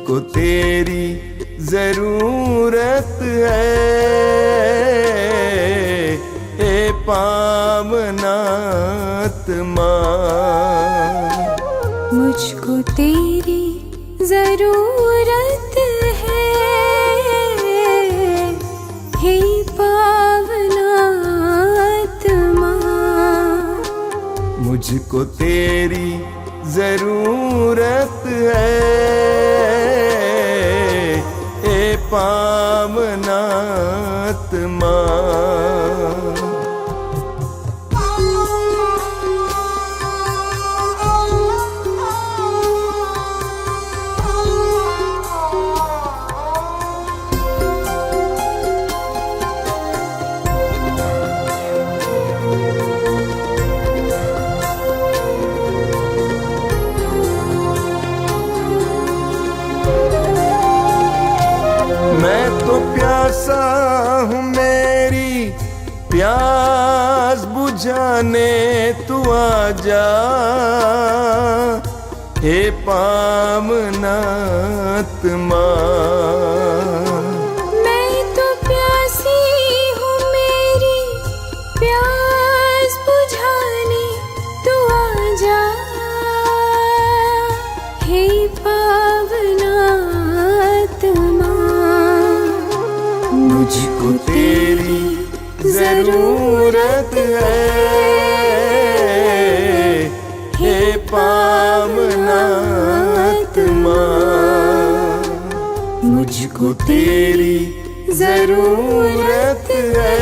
मुझको तेरी जरूरत है, ए पावनात्मा। मुझको तेरी जरूरत है, हे पावनात्मा। मुझको तेरी जरूरत है, ए पावनात्मा। मैं तो प्यासा हूँ, मेरी प्यास बुझाने तू आजा, हे पावनात्मा। मैं तो प्यासी हूँ, मेरी प्यास बुझाने तू आजा, हे पावनात्मा। मुझको तेरी जरूरत है, हे पावनात्मा। मुझको तेरी जरूरत है,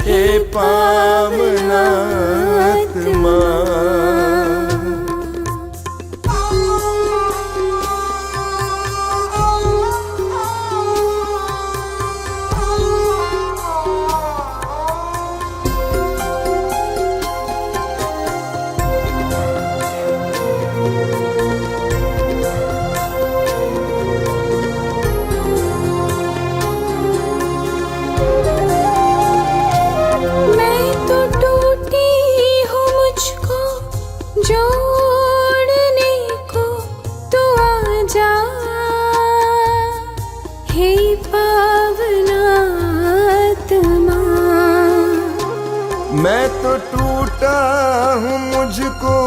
हे पावनात्मा। जोड़ने को तू आजा, हे पावनात्मा। मैं तो टूटा हूँ, मुझको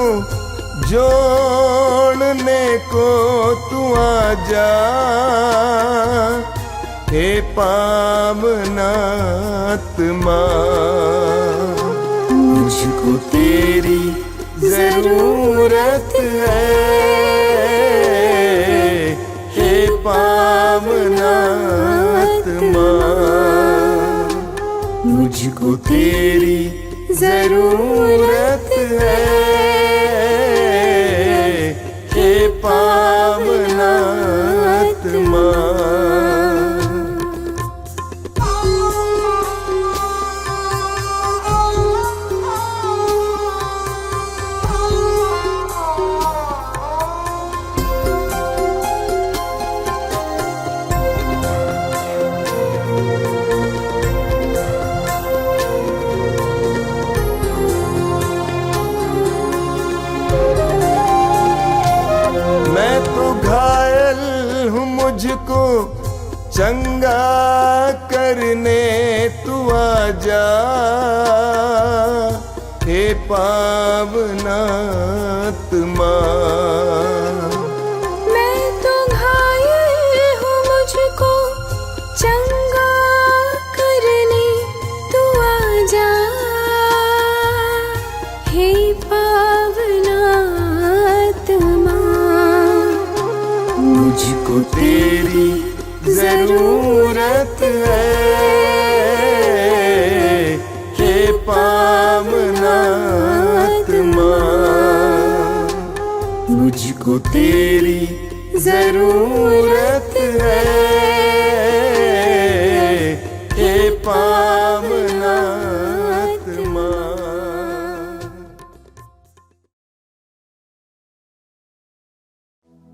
जोड़ने को तू आजा, हे पावनात्मा। मुझको तेरी जरूरत है, हे पावनात्मा। मुझको तेरी जरूरत है, हे पावनात्मा। मैं तो घायल हूँ, मुझको चंगा करने तू आजा, हे पावनात्मा। मैं तो घायल हूँ, मुझको चंगा करने तू आजा, हे पावनात्मा। मुझको तेरी जरूरत है, हे पावनात्मा। मुझको तेरी जरूरत है, हे पावनात्मा।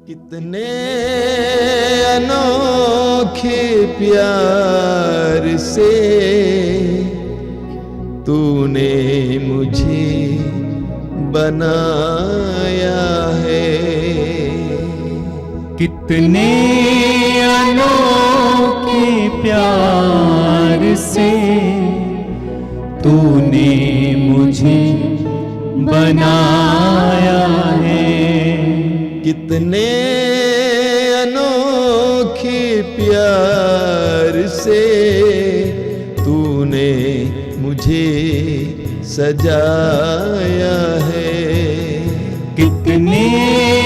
कितने अनोखे प्यार से तूने मुझे बनाया है, कितने अनोखे प्यार से तूने मुझे बनाया है। कितने अनोखे प्यार से तूने मुझे सजाया है। कितने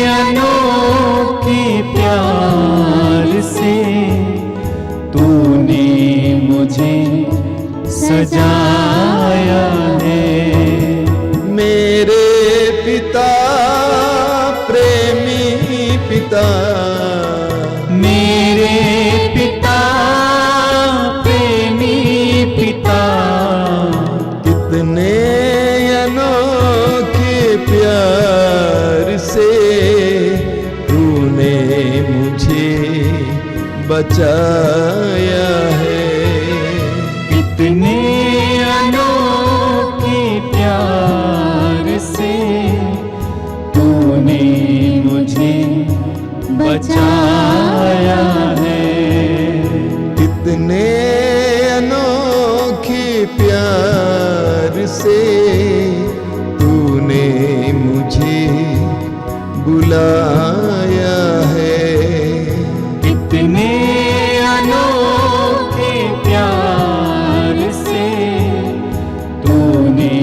अनोखे प्यार से तूने मुझे सजाया है। मेरे पिता प्रेमी पिता, मेरे पिता प्रेमी पिता, कितने अनोखे प्यार से तूने मुझे बचाया है। कितने अनोखे प्यार से तूने मुझे बचाया है। कितने अनोखे प्यार से तूने मुझे बुलाया है। कितने अनोखे प्यार से तूने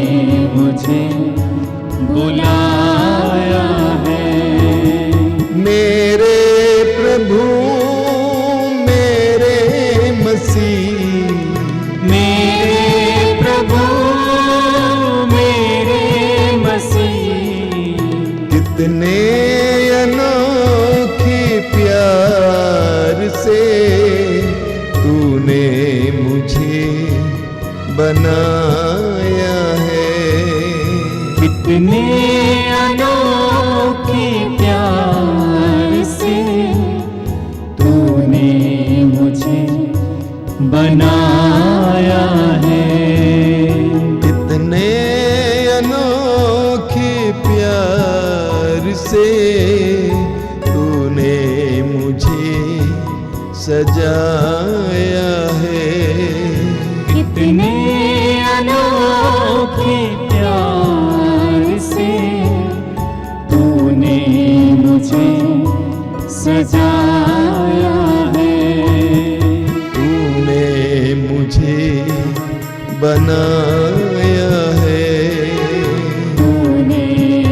मुझे बुलाया है। मेरे प्रभु मेरे मसीह, मेरे प्रभु मेरे मसीह, कितने अनोखे प्यार से तूने मुझे बनाया है। कितने अनोखे प्यार से तूने मुझे बनाया है। कितने अनोखे प्यार से तूने मुझे सजाया है। कितने अनोखे प्यार से तूने मुझे सजाया है। तूने मुझे बनाया है। तूने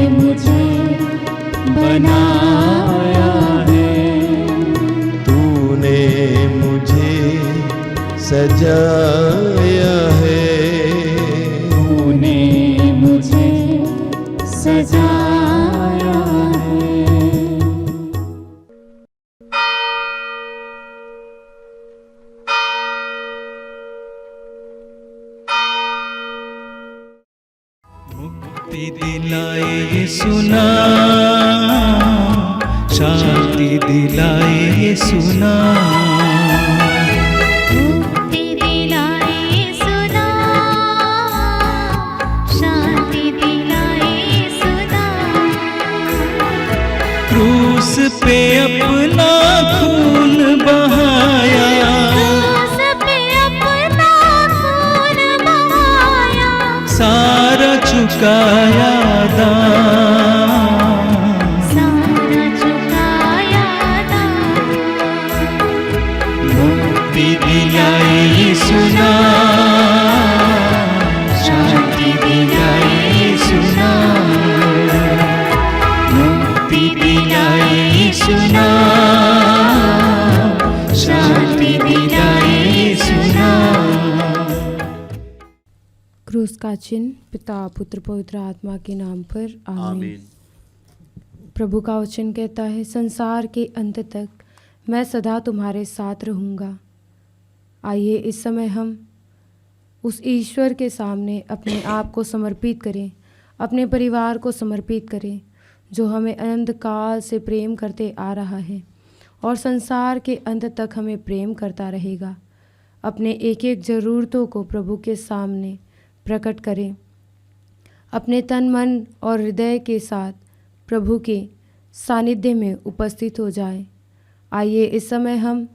मुझे बनाया है। तूने मुझे सजाया है। तूने मुझे सजाया है। मुक्ति दिलाए यीशु नाम, शांति दिलाए यीशु नाम। मुक्ति दिलाए यीशु नाम, शांति दिलाए यीशु नाम। क्रूस पे अपना खून बहाया, क्रूस पे अपना खून बहाया, सारा चुकाया दाम। सारा चुकाया दाम। मुक्ति दिलाए यीशु नाम, शांति दिलाए यीशु नाम। मुक्ति दिलाए यीशु नाम, शांति दिलाए यीशु नाम। क्रूस का चिन्ह पिता पुत्र पवित्र आत्मा के नाम पर आमीन। प्रभु का वचन कहता है, संसार के अंत तक मैं सदा तुम्हारे साथ रहूँगा। आइए इस समय हम उस ईश्वर के सामने अपने आप को समर्पित करें, अपने परिवार को समर्पित करें, जो हमें अनंत काल से प्रेम करते आ रहा है और संसार के अंत तक हमें प्रेम करता रहेगा। अपने एक एक ज़रूरतों को प्रभु के सामने प्रकट करें। अपने तन मन और हृदय के साथ प्रभु के सानिध्य में उपस्थित हो जाएं। आइए इस समय हम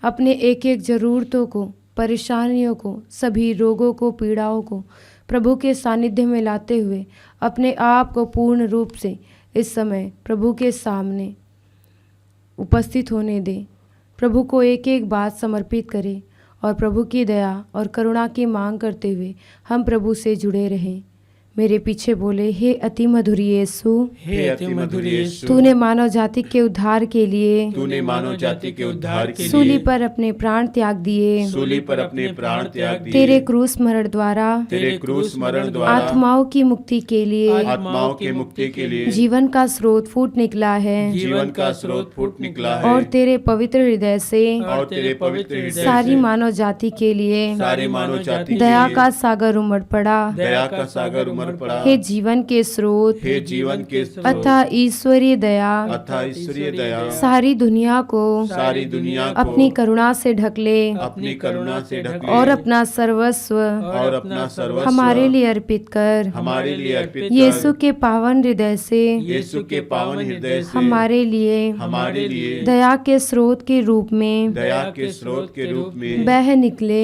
अपने एक एक ज़रूरतों को, परेशानियों को, सभी रोगों को, पीड़ाओं को प्रभु के सानिध्य में लाते हुए अपने आप को पूर्ण रूप से इस समय प्रभु के सामने उपस्थित होने दें। प्रभु को एक एक बात समर्पित करें और प्रभु की दया और करुणा की मांग करते हुए हम प्रभु से जुड़े रहें। मेरे पीछे बोले, हे अति मधुर यीशु, हे अति मधुर यीशु, तूने मानव जाति के उद्धार के लिए तूने मानव जाति के उद्धार के सूली लिए पर अपने प्राण त्याग दिए। सूली पर अपने प्राण त्याग दिए। तेरे क्रूस मरण द्वारा तेरे क्रूस मरण द्वारा आत्माओं की मुक्ति के लिए आत्माओं की मुक्ति के लिए जीवन का स्रोत फूट निकला है जीवन का स्रोत फूट निकला है। और तेरे पवित्र हृदय से और तेरे पवित्र हृदय सारी से मानव जाति के लिए सारे मानव जाति के दया लिए का सागर उमड़ पड़ा। दया का सागर उमड़ पड़ा। हे जीवन के स्रोत, हे जीवन के स्रोत, अतः ईश्वरीय दया अतः ईश्वरीय दया सारी दुनिया को सारी दुनिया को अपनी करुणा से ढक ले अपनी करुणा से ढक ले और अपना सर्वस्व और अपना सर्वस्व हमारे लिए अर्पित कर। हमारे लिए अर्पित कर। यीशु के पावन हृदय से यीशु के पावन हृदय से हमारे लिए दया के स्रोत के रूप में दया के स्रोत के रूप में बह निकले।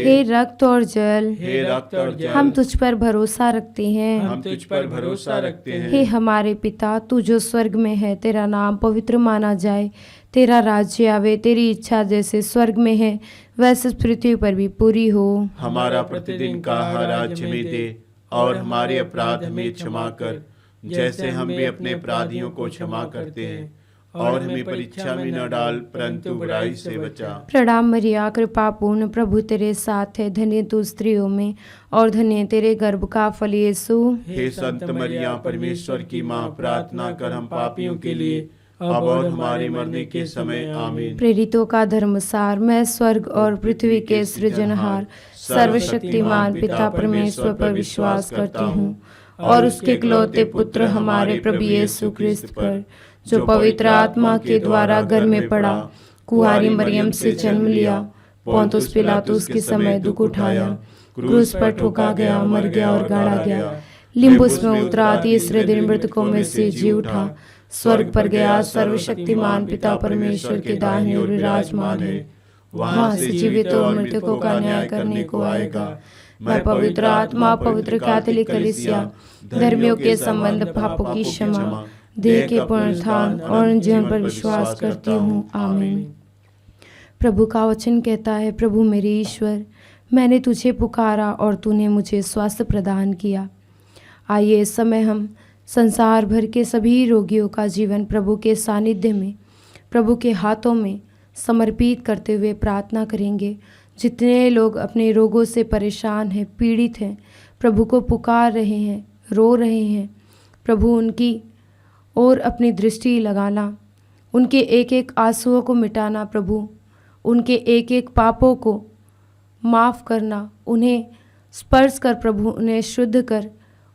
हे रक्त और जल, हे रक्त और जल, हम तुझ पर भरोसा रखते हैं। हम तुझ पर भरोसा रखते हैं। हे हमारे पिता, तू जो स्वर्ग में है, तेरा नाम पवित्र माना जाए। तेरा राज्य आवे, तेरी इच्छा जैसे स्वर्ग में है वैसे पृथ्वी पर भी पूरी हो। हमारा प्रतिदिन का आहार आज हमें दे और हमारे अपराध हमें क्षमा कर, जैसे हम भी अपने अपराधियों को क्षमा करते हैं। और हमें परीक्षा में न डाल, परंतु बुराई से बचा। प्रणाम मरिया, कृपा पूर्ण, प्रभु तेरे साथ है। धन्य तू स्त्रियों में और धन्य तेरे गर्भ का फल यीशु। हे संत मरिया, परमेश्वर की माँ, प्रार्थना कर हम पापियों के लिए अब और हमारे मरने के समय। आमीन। प्रेरितों का धर्मसार, मैं स्वर्ग और पृथ्वी के सृजनहार सर्वशक्तिमान पिता परमेश्वर पर विश्वास करती हूँ और उसके इकलौते पुत्र हमारे प्रभु यीशु क्रिस्त पर, जो पवित्र आत्मा के द्वारा घर में पड़ा, कुंवारी मरियम से जन्म लिया, पोंतुस पिलातुस के समय दुख उठाया, क्रूस पर ठोका गया, मर गया और गाड़ा गया, लिम्बुस में उतरा, तीसरे दिन मृतकों में से जी उठा, स्वर्ग पर गया, सर्वशक्तिमान पिता परमेश्वर के दाहिने ओर विराजमान है, वहां से जीवितों और मृतकों का न्याय करने को आएगा। मैं पवित्र आत्मा, पवित्र कैथोलिक कलीसिया, धर्मियों के संबंध, पापों की क्षमा, देह के पुनरुत्थान और जीवन पर विश्वास करती हूँ। आमीन। प्रभु का वचन कहता है, प्रभु मेरे ईश्वर, मैंने तुझे पुकारा और तूने मुझे स्वास्थ्य प्रदान किया। आइए इस समय हम संसार भर के सभी रोगियों का जीवन प्रभु के सानिध्य में, प्रभु के हाथों में समर्पित करते हुए प्रार्थना करेंगे। जितने लोग अपने रोगों से परेशान हैं, पीड़ित हैं, प्रभु को पुकार रहे हैं, रो रहे हैं, प्रभु उनकी और अपनी दृष्टि लगाना, उनके एक एक आंसुओं को मिटाना, प्रभु उनके एक एक पापों को माफ़ करना, उन्हें स्पर्श कर प्रभु उन्हें शुद्ध कर,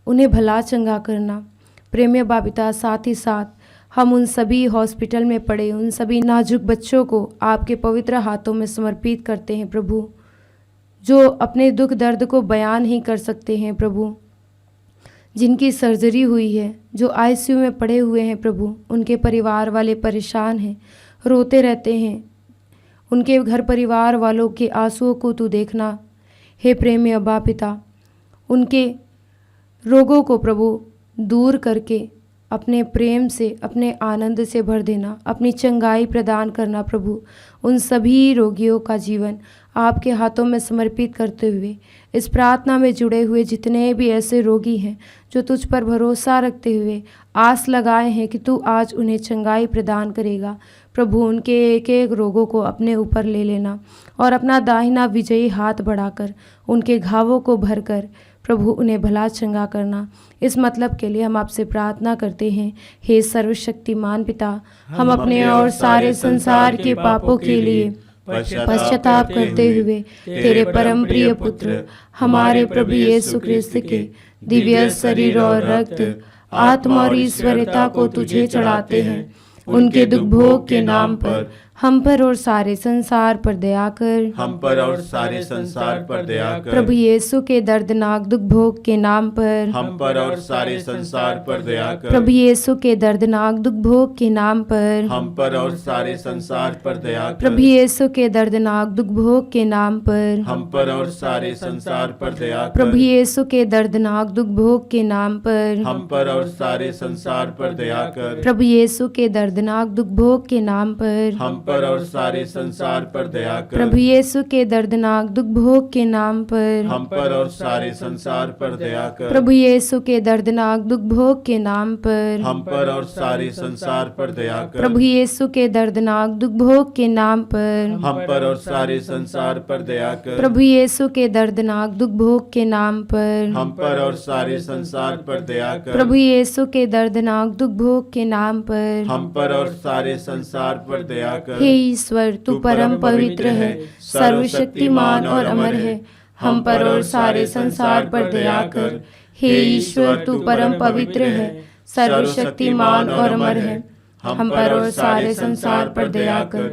उन्हें भला चंगा करना। प्रेमी बापिता, साथ ही साथ हम उन सभी हॉस्पिटल में पड़े उन सभी नाजुक बच्चों को आपके पवित्र हाथों में समर्पित करते हैं प्रभु, जो अपने दुख दर्द को बयान ही कर सकते हैं प्रभु, जिनकी सर्जरी हुई है, जो आईसीयू में पड़े हुए हैं प्रभु, उनके परिवार वाले परेशान हैं, रोते रहते हैं, उनके घर परिवार वालों के आंसुओं को तू देखना। हे प्रेमी अब्बा पिता, उनके रोगों को प्रभु दूर करके अपने प्रेम से, अपने आनंद से भर देना, अपनी चंगाई प्रदान करना प्रभु। उन सभी रोगियों का जीवन आपके हाथों में समर्पित करते हुए इस प्रार्थना में जुड़े हुए जितने भी ऐसे रोगी हैं जो तुझ पर भरोसा रखते हुए आस लगाए हैं कि तू आज उन्हें चंगाई प्रदान करेगा, प्रभु उनके एक एक रोगों को अपने ऊपर ले लेना और अपना दाहिना विजयी हाथ बढ़ाकर उनके घावों को भरकर प्रभु उन्हें भला चंगा करना। इस मतलब के लिए हम आपसे प्रार्थना करते हैं। हे सर्वशक्तिमान पिता, हम अपने और सारे संसार के पापों के लिए पश्चाताप करते हुए तेरे परम प्रिय पुत्र हमारे प्रभु यीशु क्रिस्त के दिव्य शरीर और रक्त, आत्मा और ईश्वरता को तुझे चढ़ाते हैं। उनके दुख भोग के नाम पर हम पर और सारे संसार पर दया कर। हम पर और सारे संसार पर दया कर। प्रभु यीशु के दर्दनाक दुख भोग के नाम पर। हम पर और सारे संसार पर दया कर। प्रभु यीशु के दर्दनाक दुख भोग के नाम पर। हम पर और सारे संसार पर दया कर। प्रभु यीशु के दर्दनाक दुख भोग के नाम पर। हम पर और सारे संसार पर दया कर। प्रभु यीशु के दर्दनाक दुख भोग के नाम पर। हम पर और सारे संसार पर दया कर। प्रभु यीशु के दर्दनाक दुख भोग के नाम पर। हम पर और सारे संसार पर दया कर। प्रभु यीशु के दर्दनाक दुख भोग के नाम पर। हम पर और सारे संसार पर दया कर। प्रभु यीशु के दर्दनाक दुख भोग के नाम पर। हम पर और सारे संसार पर दया कर। प्रभु यीशु के दर्दनाक दुख भोग के नाम पर। हम पर और सारे संसार पर दया कर। प्रभु यीशु के दर्दनाक दुख भोग के नाम पर। हम पर और सारे संसार पर दया कर। प्रभु यीशु के दर्दनाक दुख भोग के नाम पर। हम पर और सारे संसार पर दया कर। हे ईश्वर, तू परम पवित्र है, सर्वशक्तिमान और अमर है। हम पर और सारे संसार पर दया कर। हे ईश्वर, तू परम पवित्र है, सर्वशक्तिमान और अमर है। हम पर और सारे संसार पर दया कर।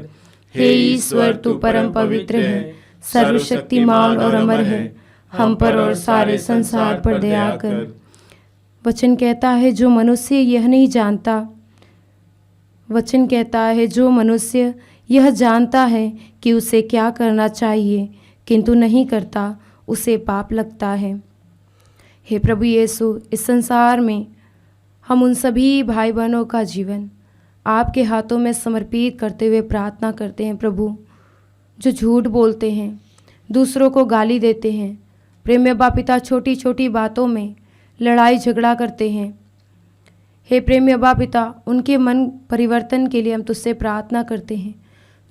हे ईश्वर, तू परम पवित्र है, सर्वशक्तिमान और अमर है। हम पर और सारे संसार पर दया कर। वचन कहता है, जो मनुष्य यह नहीं जानता, वचन कहता है, जो मनुष्य यह जानता है कि उसे क्या करना चाहिए किंतु नहीं करता, उसे पाप लगता है। हे प्रभु यीशु, इस संसार में हम उन सभी भाई बहनों का जीवन आपके हाथों में समर्पित करते हुए प्रार्थना करते हैं प्रभु, जो झूठ बोलते हैं, दूसरों को गाली देते हैं, प्रेम पिता छोटी छोटी बातों में लड़ाई झगड़ा करते हैं। हे प्रेम पिता, उनके मन परिवर्तन के लिए हम तुझसे प्रार्थना करते हैं।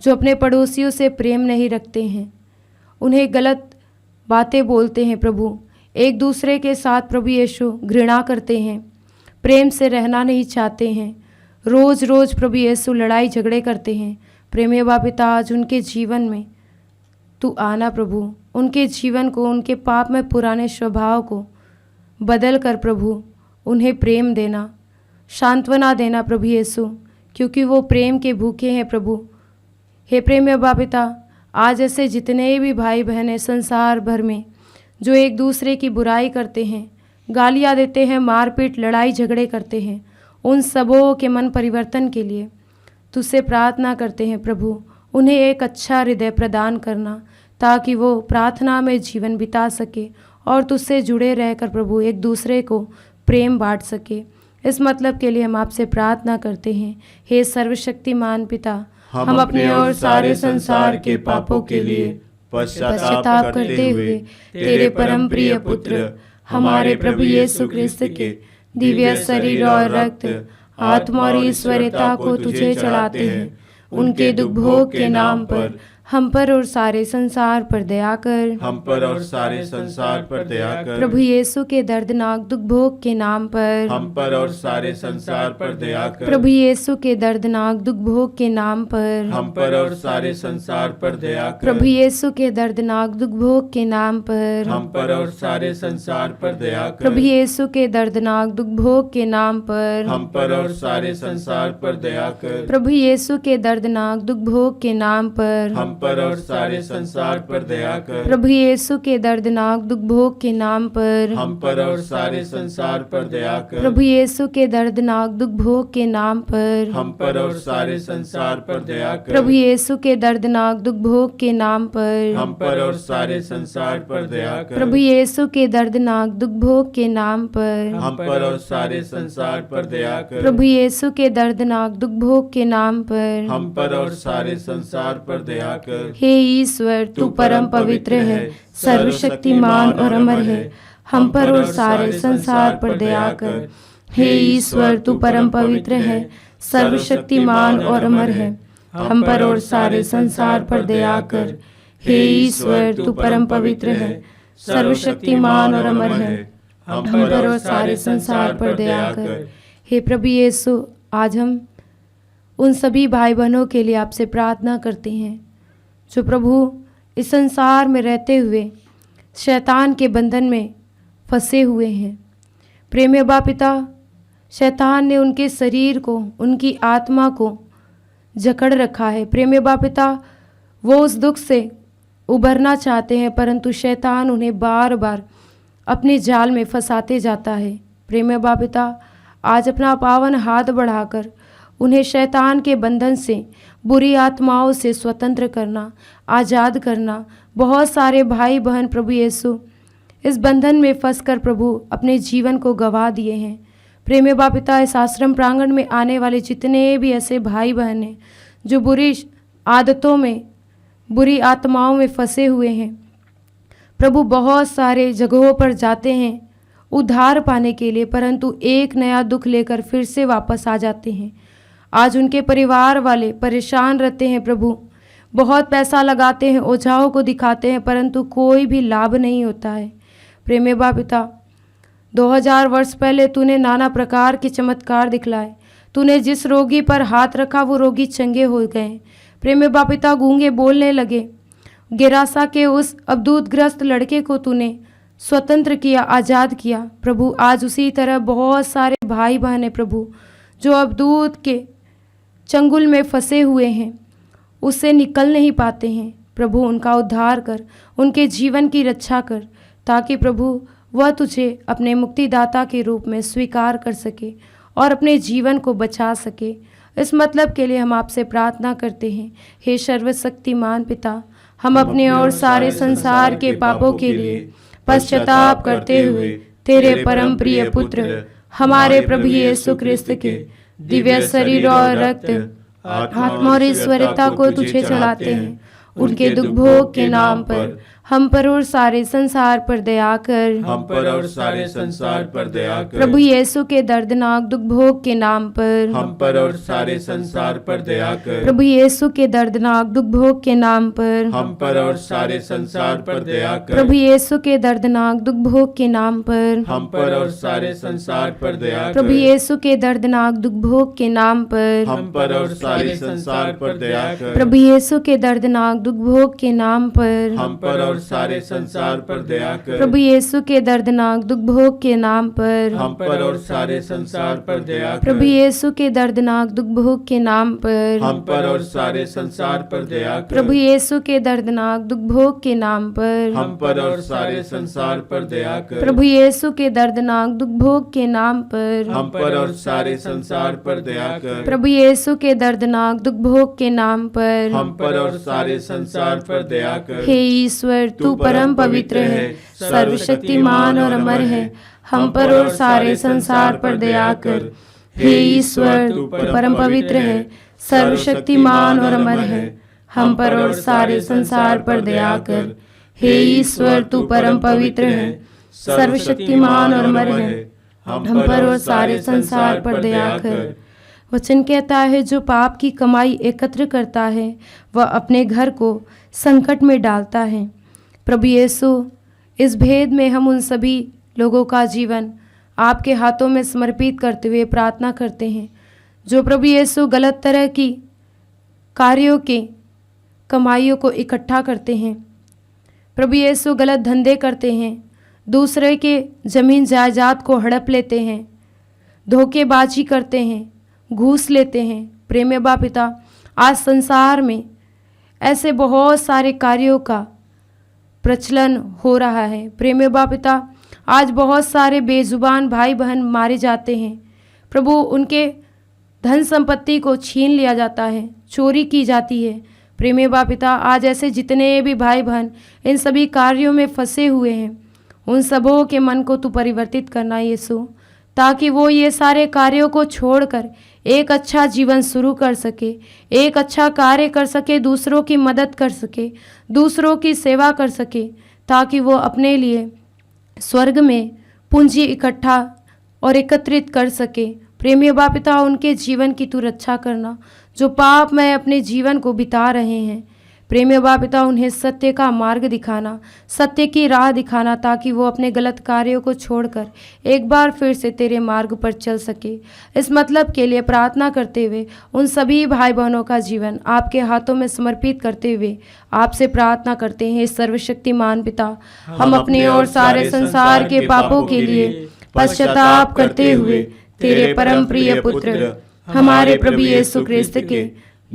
जो अपने पड़ोसियों से प्रेम नहीं रखते हैं, उन्हें गलत बातें बोलते हैं प्रभु, एक दूसरे के साथ प्रभु यीशु घृणा करते हैं, प्रेम से रहना नहीं चाहते हैं, रोज़ रोज़ प्रभु यीशु लड़ाई झगड़े करते हैं। प्रेम पिता, आज उनके जीवन में तू आना प्रभु, उनके जीवन को, उनके पाप में पुराने स्वभाव को बदल कर प्रभु उन्हें प्रेम देना, सांत्वना देना प्रभु यीशु, क्योंकि वो प्रेम के भूखे हैं प्रभु। हे प्रेम पिता, आज ऐसे जितने भी भाई बहनें संसार भर में जो एक दूसरे की बुराई करते हैं, गालियाँ देते हैं, मारपीट लड़ाई झगड़े करते हैं, उन सबों के मन परिवर्तन के लिए तुझसे प्रार्थना करते हैं प्रभु। उन्हें एक अच्छा हृदय प्रदान करना, ताकि वो प्रार्थना में जीवन बिता सके और तुझसे जुड़े रहकर प्रभु एक दूसरे को प्रेम बांट सके। इस मतलब के लिए हम आपसे प्रार्थना करते हैं। हे सर्वशक्तिमान पिता, हम अपने और सारे संसार के पापों के लिए पश्चाताप करते हुए तेरे परम प्रिय पुत्र हमारे प्रभु यीशु क्रिस्त के दिव्य शरीर और रक्त, आत्मा और ईश्वरता को तुझे चढ़ाते हैं। उनके दुख भोग के नाम पर हम पर और सारे संसार पर दया कर। हम पर और सारे संसार पर दया कर। प्रभु यीशु के दर्दनाक दुख भोग के नाम पर हम पर और सारे संसार पर दया कर। प्रभु यीशु के दर्दनाक दुख भोग के नाम पर हम पर और सारे संसार पर दया कर। प्रभु यीशु के दर्दनाक दुख भोग के नाम पर हम पर और सारे संसार पर दया कर। प्रभु यीशु के दर्दनाक दुख भोग के नाम पर हम पर और सारे संसार पर दया कर। प्रभु यीशु के दर्दनाक दुख भोग के नाम पर हम पर और सारे संसार पर दया कर। प्रभु यीशु के दर्दनाक दुख भोग के नाम पर हम पर और सारे संसार पर दया कर। प्रभु यीशु के दर्दनाक दुख भोग के नाम पर हम पर और सारे संसार पर दया कर। प्रभु यीशु के दर्दनाक दुख भोग के नाम पर हम पर और सारे संसार पर दया कर। प्रभु यीशु के दर्दनाक दुख भोग के नाम पर हम पर और सारे संसार पर दया कर। प्रभु यीशु के दर्दनाक दुख भोग के नाम पर हम पर और सारे संसार पर दया कर। हे ईश्वर, तू परम पवित्र है, सर्वशक्तिमान और अमर है। हम पर और सारे संसार पर दया कर। हे ईश्वर, तू परम पवित्र है, सर्वशक्तिमान और अमर है। हम पर और सारे संसार पर दया कर। हे ईश्वर, तू परम पवित्र है, सर्वशक्तिमान और अमर है। हम पर और सारे संसार पर दया कर। हे प्रभु यीशु, आज हम उन सभी भाई बहनों के लिए आपसे प्रार्थना करते हैं जो प्रभु इस संसार में रहते हुए शैतान के बंधन में फंसे हुए हैं। प्रेम पिता, शैतान ने उनके शरीर को, उनकी आत्मा को जकड़ रखा है। प्रेमी बाप पिता, वो उस दुख से उबरना चाहते हैं, परंतु शैतान उन्हें बार बार अपने जाल में फंसाते जाता है। प्रेमी बाप पिता, आज अपना पावन हाथ बढ़ाकर उन्हें शैतान के बंधन से, बुरी आत्माओं से स्वतंत्र करना, आज़ाद करना। बहुत सारे भाई बहन प्रभु यीशु इस बंधन में फंसकर प्रभु अपने जीवन को गंवा दिए हैं। प्रेमी बाप पिता, इस आश्रम प्रांगण में आने वाले जितने भी ऐसे भाई बहन हैं जो बुरी आदतों में, बुरी आत्माओं में फंसे हुए हैं, प्रभु बहुत सारे जगहों पर जाते हैं उद्धार पाने के लिए, परंतु एक नया दुख लेकर फिर से वापस आ जाते हैं। आज उनके परिवार वाले परेशान रहते हैं प्रभु, बहुत पैसा लगाते हैं, ओझाओं को दिखाते हैं, परंतु कोई भी लाभ नहीं होता है। प्रेमी बाप पिता, 2000 वर्ष पहले तूने नाना प्रकार के चमत्कार दिखलाए। तूने जिस रोगी पर हाथ रखा वो रोगी चंगे हो गए। प्रेमी बाप पिता, गूंगे बोलने लगे। गेरासा के उस अबदूतग्रस्त लड़के को तूने स्वतंत्र किया, आज़ाद किया। प्रभु, आज उसी तरह बहुत सारे भाई बहन हैं प्रभु, जो अबदूत के चंगुल में फंसे हुए हैं, उससे निकल नहीं पाते हैं। प्रभु, उनका उद्धार कर, उनके जीवन की रक्षा कर, ताकि प्रभु वह तुझे अपने मुक्तिदाता के रूप में स्वीकार कर सके और अपने जीवन को बचा सके। इस मतलब के लिए हम आपसे प्रार्थना करते हैं। हे सर्वशक्तिमान पिता, हम अपने और सारे संसार के पापों के लिए पश्चाताप करते हुए तेरे परम प्रिय पुत्र हमारे प्रभु यीशु क्रिस्त के दिव्य शरीर और रक्त, आत्मा और ईश्वरता को तुझे चढ़ाते हैं। उनके दुख भोग के नाम पर हम पर और सारे संसार पर दया कर। हम पर और सारे संसार पर दया कर। प्रभु यीशु के दर्दनाक दुख भोग के नाम पर हम पर और सारे संसार पर दया कर। प्रभु यीशु के दर्दनाक दुख भोग के नाम पर हम पर और सारे संसार पर दया कर। प्रभु यीशु के दर्दनाक दुख भोग के नाम पर हम पर और सारे संसार पर दया कर। प्रभु यीशु के दर्दनाक दुख भोग के नाम पर हम पर और सारे संसार पर दया कर। प्रभु यीशु के दर्दनाक दुख भोग के नाम पर हम पर और सारे संसार पर दया कर। प्रभु यीशु के दर्दनाक दुख भोग के नाम पर हम पर और सारे संसार पर दया कर। प्रभु यीशु के दर्दनाक दुख भोग के नाम पर हम पर और सारे संसार पर दया कर। प्रभु यीशु के दर्दनाक दुख भोग के नाम पर हम पर और सारे संसार पर दया कर। प्रभु यीशु के दर्दनाक दुख भोग के नाम पर हम पर और सारे संसार पर दया कर। प्रभु यीशु के दर्दनाक दुख भोग के नाम पर हम पर और सारे संसार पर दया कर। हे ईश्वर, तू परम पवित्र है, सर्वशक्तिमान और अमर है, हम पर और सारे संसार पर दया कर। हे ईश्वर, तू परम पवित्र है, सर्वशक्तिमान और अमर है, हम पर और सारे संसार पर दया कर। हे ईश्वर, तू परम पवित्र है, सर्वशक्तिमान और अमर है, हम पर और सारे संसार पर दया कर। वचन कहता है, जो पाप की कमाई एकत्र करता है वह अपने घर को संकट में डालता है। प्रभु यीशु, इस भेद में हम उन सभी लोगों का जीवन आपके हाथों में समर्पित करते हुए प्रार्थना करते हैं, जो प्रभु यीशु गलत तरह की कार्यों के कमाइयों को इकट्ठा करते हैं। प्रभु यीशु गलत धंधे करते हैं, दूसरे के ज़मीन जायदाद को हड़प लेते हैं, धोखेबाजी करते हैं, घूस लेते हैं। प्रेम बा पिता, आज संसार में ऐसे बहुत सारे कार्यों का प्रचलन हो रहा है। प्रेम बा पिता, आज बहुत सारे बेजुबान भाई बहन मारे जाते हैं। प्रभु, उनके धन संपत्ति को छीन लिया जाता है, चोरी की जाती है। प्रेम बा पिता, आज ऐसे जितने भी भाई बहन इन सभी कार्यों में फंसे हुए हैं, उन सबों के मन को तू परिवर्तित करना यीशु, ताकि वो ये सारे कार्यों को छोड़कर एक अच्छा जीवन शुरू कर सके, एक अच्छा कार्य कर सके, दूसरों की मदद कर सके, दूसरों की सेवा कर सके, ताकि वो अपने लिए स्वर्ग में पूंजी इकट्ठा और एकत्रित कर सके। प्रेमी बा पिता, उनके जीवन की तू रक्षा करना, जो पाप में अपने जीवन को बिता रहे हैं। प्रेमी बा पिता, उन्हें सत्य का मार्ग दिखाना, सत्य की राह दिखाना, ताकि वो अपने गलत कार्यों को छोड़कर एक बार फिर से तेरे मार्ग पर चल सके। इस मतलब के लिए प्रार्थना करते हुए उन सभी भाई बहनों का जीवन आपके हाथों में समर्पित करते हुए आपसे प्रार्थना करते हैं। सर्वशक्तिमान पिता, हम अपने और सारे संसार के पापों के लिए पश्चाताप करते हुए तेरे परम प्रिय पुत्र हमारे प्रभु यीशु क्रिस्त के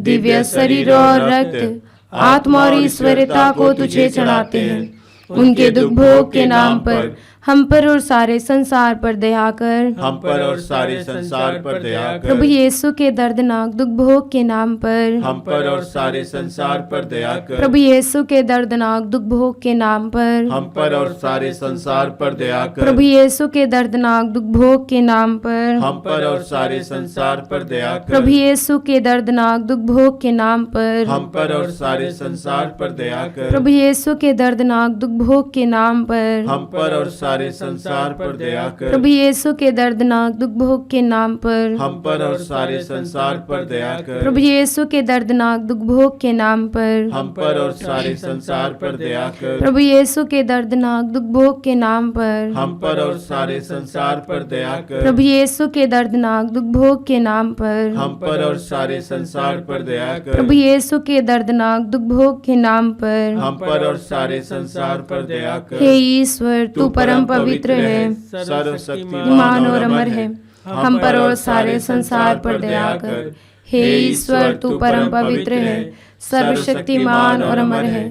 दिव्य शरीर और रक्त, आत्मा और ईश्वरता को तुझे चढ़ाते हैं। उनके दुख भोग के नाम पर हम पर और सारे संसार पर दया कर। हम पर और सारे संसार पर दया कर। प्रभु यीशु के दर्दनाक दुख भोग के नाम पर हम पर और सारे संसार पर दया कर। प्रभु यीशु के दर्दनाक दुख भोग के नाम पर हम पर और सारे संसार पर दया कर। प्रभु यीशु के दर्दनाक दुख भोग के नाम पर हम पर और सारे संसार पर दया कर। प्रभु यीशु के दर्दनाक दुख भोग के नाम पर हम पर और सारे संसार पर दया कर। प्रभु यीशु के दर्दनाक दुख भोग के नाम पर हम पर और सारे संसार पर दया कर। प्रभु यीशु के दर्दनाक दुख भोग के नाम पर हम पर और सारे संसार पर दया कर। प्रभु यीशु के दर्दनाक दुख भोग के नाम पर हम पर और सारे संसार पर दया कर। प्रभु यीशु के दर्दनाक दुख भोग के नाम पर हम पर और सारे संसार पर दया कर। प्रभु यीशु के दर्दनाक दुख भोग के नाम पर हम पर और सारे संसार पर दया कर। प्रभु यीशु के दर्दनाक दुख भोग के नाम पर हम पर और सारे संसार पर दया कर। हे ईश्वर, तू परम पवित्र है, सर्वशक्तिमान और अमर है। हम पर और सारे संसार पर दया कर। हे ईश्वर, तू परम पवित्र है, सर्वशक्तिमान और अमर है।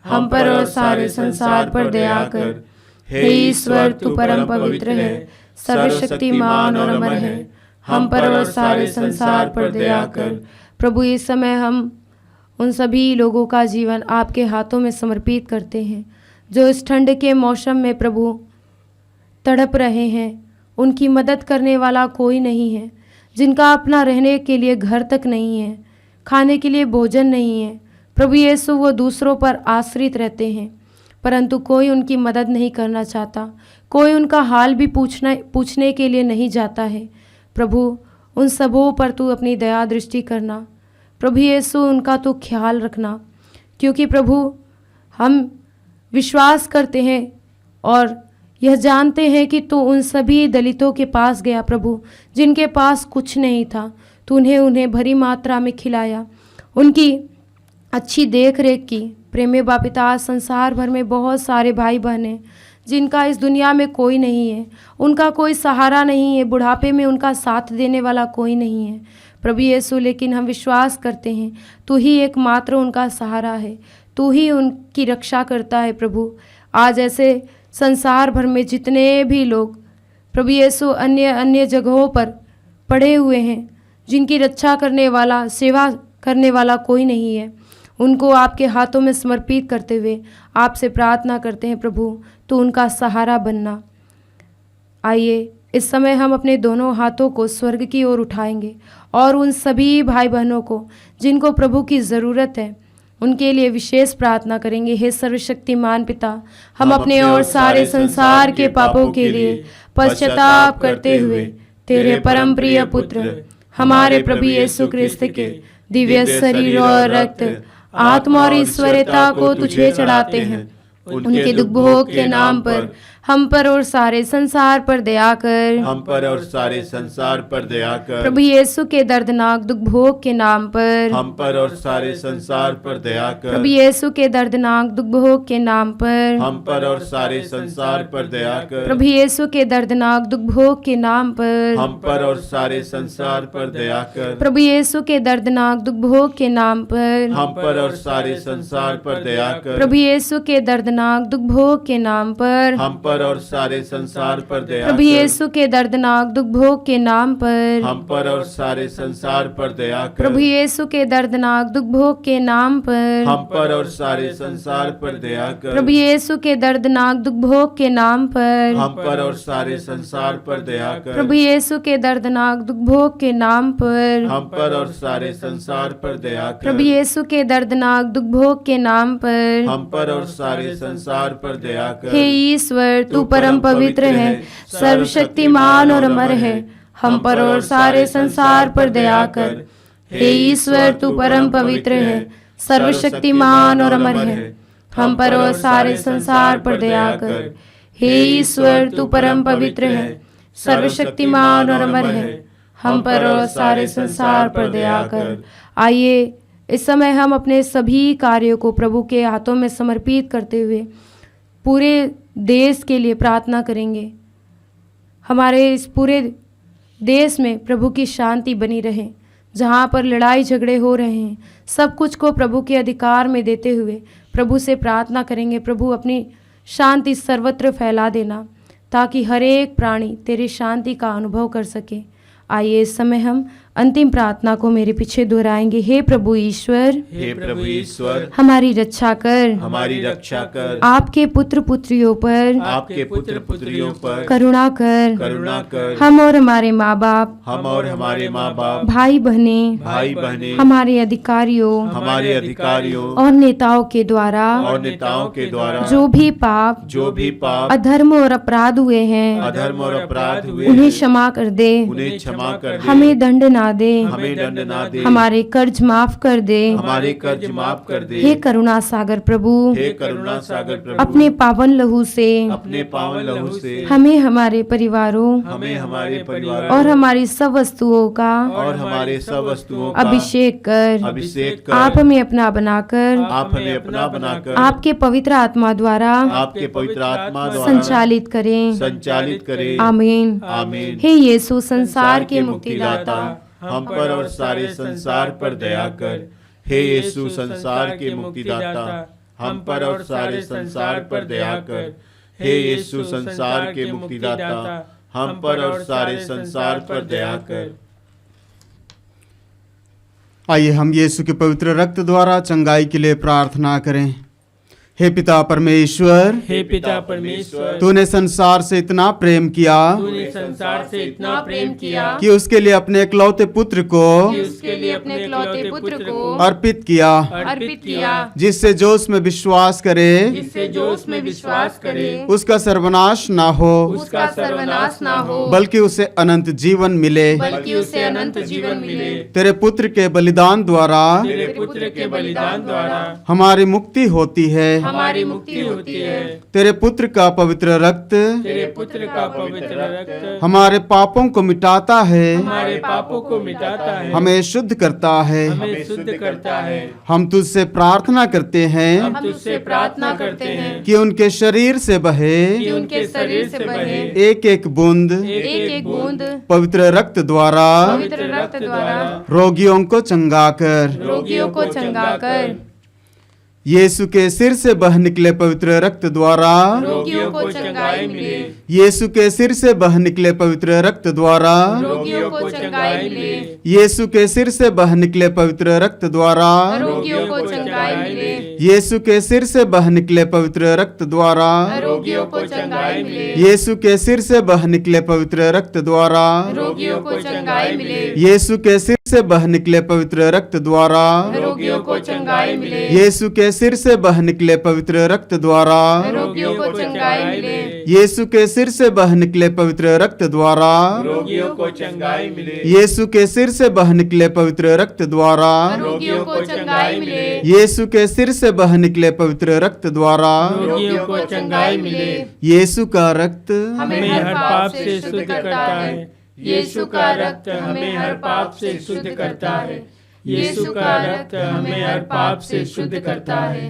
हम पर और सारे संसार पर दया कर। हे ईश्वर, तू परम पवित्र है, सर्वशक्तिमान और अमर है। हम पर और सारे संसार पर दया कर। प्रभु, इस समय हम उन सभी लोगों का जीवन आपके हाथों में समर्पित करते हैं जो इस ठंड के मौसम में प्रभु तड़प रहे हैं। उनकी मदद करने वाला कोई नहीं है, जिनका अपना रहने के लिए घर तक नहीं है, खाने के लिए भोजन नहीं है। प्रभु यीशु, वो दूसरों पर आश्रित रहते हैं, परंतु कोई उनकी मदद नहीं करना चाहता, कोई उनका हाल भी पूछने के लिए नहीं जाता है। प्रभु, उन सबों पर तू अपनी दया दृष्टि करना। प्रभु यीशु, उनका तो ख्याल रखना, क्योंकि प्रभु हम विश्वास करते हैं और यह जानते हैं कि तू उन सभी दलितों के पास गया प्रभु, जिनके पास कुछ नहीं था। तूने उन्हें भरी मात्रा में खिलाया, उनकी अच्छी देख रेख की। प्रेमी बापिता, संसार भर में बहुत सारे भाई बहन हैं जिनका इस दुनिया में कोई नहीं है, उनका कोई सहारा नहीं है, बुढ़ापे में उनका साथ देने वाला कोई नहीं है प्रभु यीशु। लेकिन हम विश्वास करते हैं तू ही एकमात्र उनका सहारा है, तू ही उनकी रक्षा करता है प्रभु। आज ऐसे संसार भर में जितने भी लोग प्रभु यीशु अन्य अन्य जगहों पर पड़े हुए हैं, जिनकी रक्षा करने वाला, सेवा करने वाला कोई नहीं है, उनको आपके हाथों में समर्पित करते हुए आपसे प्रार्थना करते हैं प्रभु, तो उनका सहारा बनना। आइए इस समय हम अपने दोनों हाथों को स्वर्ग की ओर उठाएंगे और उन सभी भाई बहनों को जिनको प्रभु की ज़रूरत है, उनके लिए विशेष प्रार्थना करेंगे। हे सर्वशक्तिमान पिता, हम अपने और सारे संसार के पापों के लिए पश्चाताप करते हुए तेरे परम प्रिय पुत्र हमारे प्रभु यीशु क्रिस्त के दिव्य शरीर और रक्त, आत्मा और ईश्वरता को तुझे चढ़ाते हैं। उनके दुख भोग के नाम पर हम पर और सारे संसार पर दया कर। हम पर और सारे संसार पर दया कर। प्रभु यीशु के दर्दनाक दुख भोग के नाम पर हम पर और सारे संसार पर दया कर। प्रभु यीशु के दर्दनाक दुख भोग के नाम पर हम पर और सारे संसार पर दया कर। प्रभु यीशु के दर्दनाक दुख भोग के नाम पर हम पर और सारे संसार पर दया कर। प्रभु यीशु के दर्दनाक दुख भोग के नाम पर हम पर और सारे संसार पर दया कर। प्रभु यीशु के दर्दनाक दुख भोग के नाम पर हम पर और सारे संसार पर दया प्रभु यीशु के दर्दनाक दुख भोग के नाम पर हम पर और सारे संसार पर दया कर। प्रभु यीशु के दर्दनाक दुख भोग के नाम पर हम पर और सारे संसार पर दया कर। प्रभु यीशु के दर्दनाक दुख भोग के नाम पर हम पर और सारे संसार पर दया कर। प्रभु यीशु के दर्दनाक दुख भोग के नाम पर हम पर और सारे संसार पर दया कर। प्रभु यीशु के दर्दनाक दुख भोग के नाम पर हम पर और सारे संसार पर दया कर। हे ईश्वर, तू परम पवित्र है, सर्वशक्तिमान और अमर है। हम पर और सारे संसार पर दया कर। हे ईश्वर, तू परम पवित्र है, सर्वशक्तिमान और अमर है। हम पर और सारे संसार पर दया कर। हे ईश्वर, तू परम पवित्र है, सर्वशक्तिमान और अमर है। हम पर और सारे संसार पर दया कर। आइए इस समय हम अपने सभी कार्यों को प्रभु के हाथों में समर्पित करते हुए पूरे देश के लिए प्रार्थना करेंगे। हमारे इस पूरे देश में प्रभु की शांति बनी रहे, जहाँ पर लड़ाई झगड़े हो रहे हैं, सब कुछ को प्रभु के अधिकार में देते हुए प्रभु से प्रार्थना करेंगे, प्रभु अपनी शांति सर्वत्र फैला देना ताकि हर एक प्राणी तेरी शांति का अनुभव कर सके। आइए इस समय हम अंतिम प्रार्थना को मेरे पीछे दोहराएंगे। हे प्रभु ईश्वर, हे प्रभु ईश्वर, हमारी रक्षा कर, हमारी रक्षा कर, आपके पुत्र पुत्रियों पर, आपके पुत्र पुत्रियों पर करुणा कर, करुणा कर। हम और हमारे माँ बाप, हम और हमारे माँ बाप, भाई बहने, भाई बहने, हमारे अधिकारियों हमारे अधिकारियों और नेताओं के द्वारा और नेताओं के द्वारा जो भी पाप, जो भी पाप, अधर्म और अपराध हुए हैं, अधर्म और अपराध हुए उन्हें हैं, क्षमा कर दे, उन्हें क्षमा कर दे। हमें दंड ना दे, हमें दंड ना दे। हमारे कर्ज माफ कर दे, हमारे कर्ज माफ कर दे। हे करुणा सागर प्रभु, हे करुणा सागर प्रभु, अपने पावन लहू से अपने पावन लहू से हमें हमारे परिवारों हमें हमारे परिवार और हमारी सब वस्तुओं का और हमारे सब वस्तुओं का अभिषेक कर। अभिषेक कर। आप हमें अपना बनाकर, आप हमें अपना बनाकर आपके पवित्र आत्मा द्वारा आपके पवित्र आत्मा द्वारा संचालित करें। संचालित करें। आमीन। आमीन। हे यीशु संसार के मुक्तिदाता, हम पर और सारे संसार पर दया कर। हे यीशु संसार के मुक्तिदाता, हम पर और सारे संसार पर दया कर। हे यीशु संसार के मुक्तिदाता, हम पर और सारे संसार पर दया कर। आइए हम यीशु के पवित्र रक्त द्वारा चंगाई के लिए प्रार्थना करें। हे पिता परमेश्वर, हे पिता परमेश्वर, तूने संसार से इतना प्रेम किया तूने संसार से इतना प्रेम किया कि उसके लिए अपने इकलौते पुत्र को कि उसके लिए अपने इकलौते पुत्र को अर्पित किया, अर्पित किया, जिससे जो उसमें विश्वास करे जिससे जो उसमें विश्वास करे उसका सर्वनाश ना हो, उसका सर्वनाश ना हो, बल्कि उसे अनंत जीवन मिले। बल्कि उसे अनंत जीवन मिले। तेरे पुत्र के बलिदान द्वारा तेरे पुत्र के बलिदान द्वारा हमारी मुक्ति होती है। हमारी मुक्ति होती है। तेरे पुत्र का पवित्र रक्त तेरे पुत्र का पवित्र रक्त हमारे पापों को मिटाता है, हमारे पापों को मिटाता है, हमें शुद्ध करता है। हमें शुद्ध करता है। हम तुझसे प्रार्थना करते हैं हम तुझसे प्रार्थना करते हैं कि उनके शरीर से बहे कि उनके शरीर से बहे एक एक बूंद एक बूंद पवित्र रक्त द्वारा पवित्र रक्त द्वारा रोगियों को चंगा कर। रोगियों को चंगा कर। यीशु के सिर से बह निकले पवित्र रक्त द्वारा रोगियों को चंगाई मिले। यीशु के सिर से बह निकले पवित्र रक्त द्वारा रोगियों को चंगाई मिले। यीशु के सिर से बह निकले पवित्र रक्त द्वारा रोगियों को चंगाई मिले। यीशु के सिर से बह निकले पवित्र रक्त द्वारा रोगियों को चंगाई मिले। यीशु के सिर से बह निकले पवित्र रक्त द्वारा रोगियों को चंगाई मिले। यीशु के सिर से बह निकले पवित्र रक्त द्वारा रोगियों को चंगाई मिले। यीशु के सिर से बह निकले पवित्र रक्त द्वारा रोगियों को चंगाई मिले। यीशु के सिर से बह निकले पवित्र रक्त द्वारा रोगियों को चंगाई मिले। यीशु के सिर से बह निकले पवित्र रक्त द्वारा रोगियों को चंगाई मिले। यीशु के सिर से बह निकले पवित्र रक्त द्वारा रोगियों को चंगाई मिले। यीशु का रक्त हमें हर पाप से शुद्ध करता है। यीशु का रक्त हमें हर पाप से शुद्ध करता है। यीशु का रक्त हमें हर पाप से शुद्ध करता है।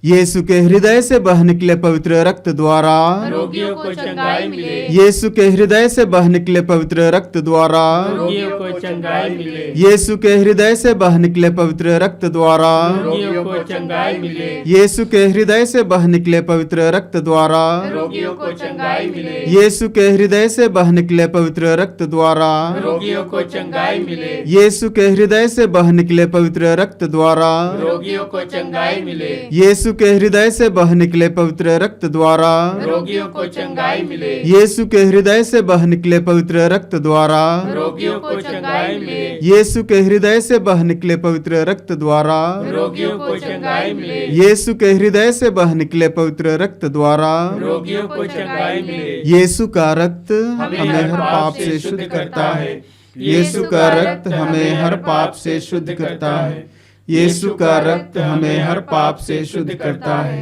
यीशु के हृदय से बह निकले पवित्र रक्त द्वारा रोगियों को चंगाई मिले। यीशु के हृदय से बह निकले पवित्र रक्त द्वारा रोगियों को चंगाई मिले। यीशु के हृदय से बह निकले पवित्र रक्त द्वारा रोगियों को चंगाई मिले। यीशु के हृदय से बह निकले पवित्र रक्त द्वारा रोगियों को चंगाई मिले। यीशु के हृदय से बह निकले पवित्र रक्त द्वारा रोगियों को चंगाई मिले। यीशु के हृदय से बह निकले पवित्र रक्त द्वारा रोगियों को चंगाई मिले। यीशु के हृदय से बह निकले पवित्र रक्त द्वारा रोगियों को चंगाई मिले। यीशु के हृदय से बह निकले पवित्र रक्त द्वारा रोगियों को चंगाई मिले। यीशु के हृदय से बह निकले पवित्र रक्त द्वारा रोगियों को चंगाई मिले। यीशु के हृदय से बह निकले पवित्र रक्त द्वारा रोगियों को चंगाई मिले। यीशु का रक्त हमें हर पाप से शुद्ध करता है। यीशु का रक्त हमें हर पाप से शुद्ध करता है। यीशु का रक्त हमें हर पाप से शुद्ध करता है।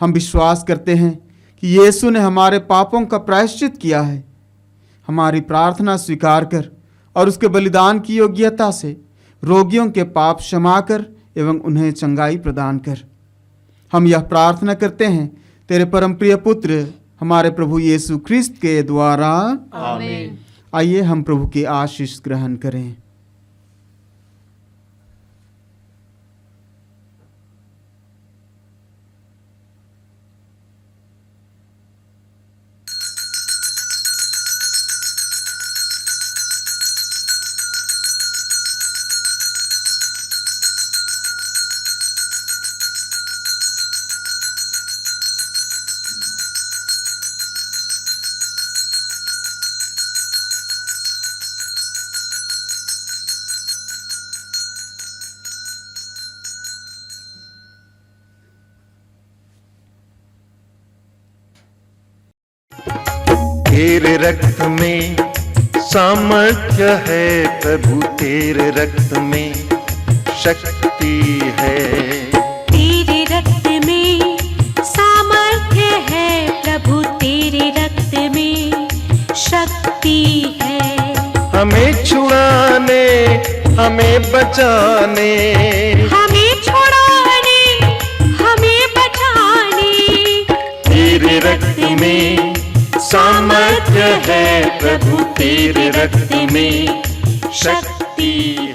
हम विश्वास करते हैं कि यीशु ने हमारे पापों का प्रायश्चित किया है। हमारी प्रार्थना स्वीकार कर और उसके बलिदान की योग्यता से रोगियों के पाप क्षमा कर एवं उन्हें चंगाई प्रदान कर। हम यह प्रार्थना करते हैं तेरे परम प्रिय पुत्र हमारे प्रभु यीशु ख्रिस्त के द्वारा, आमीन। आइए हम प्रभु की आशीष ग्रहण करें। तेरे रक्त में सामर्थ्य है प्रभु, तेरे रक्त में शक्ति है। तेरे रक्त में सामर्थ्य है प्रभु, तेरे रक्त में शक्ति है। हमें छुड़ाने, हमें बचाने, हमें छुड़ाने, हमें बचाने। तेरे रक्त में सामर्थ्य है प्रभु, तेरे रक्त में शक्ति